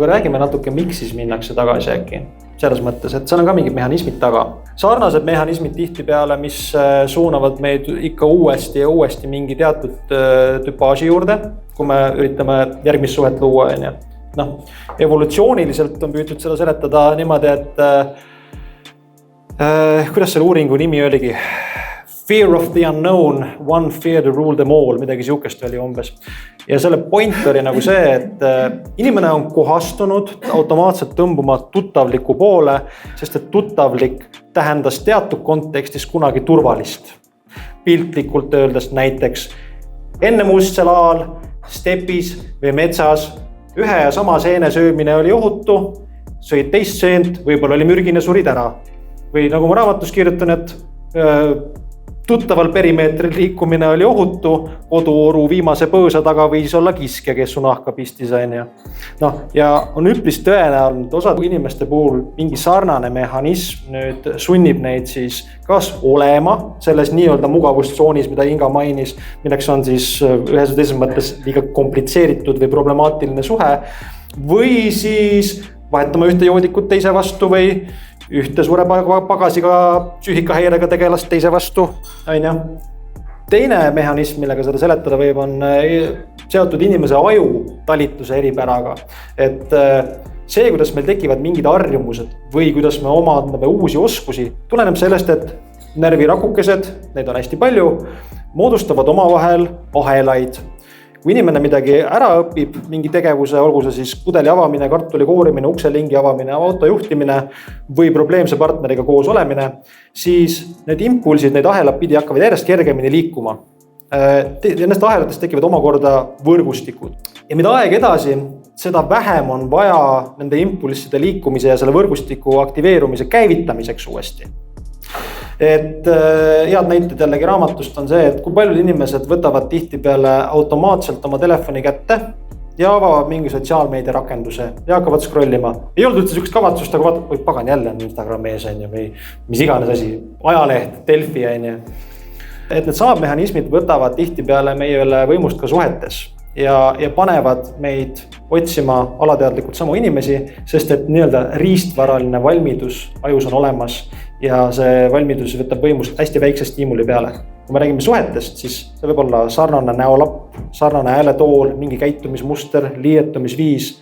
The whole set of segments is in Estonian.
aga räägime natuke, miks siis minnakse tagasi äkki. Selles mõttes, et seal on ka mingid mehhanismid taga. Sarnased mehhanismid tihtipeale, mis suunavad meid ikka uuesti ja uuesti mingi teatud tüpaaži juurde, kui me üritame järgmist suhet luua. Evolutsiooniliselt on püütud seda seletada niimoodi, et kuidas selle uuringu nimi oligi? Fear of the unknown, one fear to rule them all, midagi siukest oli umbes. Ja selle point oli nagu see, et inimene on kohastunud automaatselt tõmbuma tuttavliku poole, sest et tuttavlik tähendas teatud kontekstis kunagi turvalist. Piltlikult öeldes näiteks enne mustselaal, stepis või metsas ühe ja sama seene söömine oli ohutu, sõid teist seent, võib-olla oli mürgine, surid ära. Või nagu ma raamatus kirjutan, et tuttaval perimeetril liikumine oli ohutu, koduoru viimase põõsa taga võis olla kiskja, kes su nahka pistis. Ja on üpris tõenäoline, et osad inimeste puhul mingi sarnane mehhanism nüüd sunnib neid siis kas olema selles nii-öelda mugavustsoonis, mida Inga mainis, milleks on siis ühes või teises mõttes liiga komplitseeritud või problemaatiline suhe, või siis vahetama ühte joodikut teise vastu või ühte suure pagasiga psüühikahäirega tegelast teise vastu. Teine mehhanism, millega seda seletada võib, on seotud inimese aju talituse eripäraga. Et see, kuidas meil tekivad mingid harjumused või kuidas me omandame uusi oskusi, tuleneb sellest, et närvirakukesed, neid on hästi palju, moodustavad omavahel ahelaid. Kui inimene midagi ära õpib, mingi tegevuse, olgu see siis pudeli avamine, kartuli koorimine, ukselingi avamine, auto juhtimine või probleemse partneriga koos olemine, siis need impulsid, neid ahelad pidi hakkavad järjest kergemini liikuma. Nendest ahelatest tekivad omakorda võrgustikud. Ja mida aeg edasi, seda vähem on vaja nende impulsside liikumise ja selle võrgustiku aktiveerumise käivitamiseks uuesti. Et head näited jällegi raamatust on see, et kui paljud inimesed võtavad tihtipeale automaatselt oma telefoni kätte ja avavad mingi sotsiaalmeedia rakenduse ja hakkavad scrollima. Ei olnud üldse sükest kavatsust, aga vaata, oi pagan, jälle on Instagrami ees või mis iganes asi, ajaleht, Delfi. Et need samad mehhanismid võtavad tihtipeale meie võimust ka suhetes ja panevad meid otsima alateadlikult samu inimesi, sest et nii-öelda riistvaraline valmidus ajus on olemas ja see valmidus võtab võimust hästi väikse stiimuli peale. Kui me räägime suhetest, siis see võib olla sarnane näolapp, sarnane hääletool, mingi käitumismuster, liietumisviis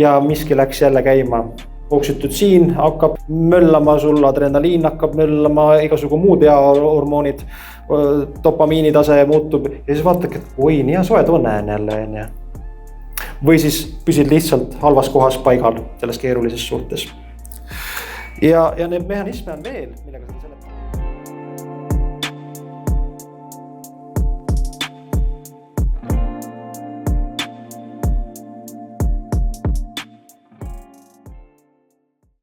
ja miski läks jälle käima. Oksütotsiin hakkab möllama, sul adrenaliin hakkab möllama, igasugu muud hormoonid, dopamiinitase muutub ja siis vaatake, et oi, nii soe tunne on jälle. Või siis püsid lihtsalt halvas kohas paigal selles keerulises suhtes. Ja need mehhanisme on veel, millega seda seletada.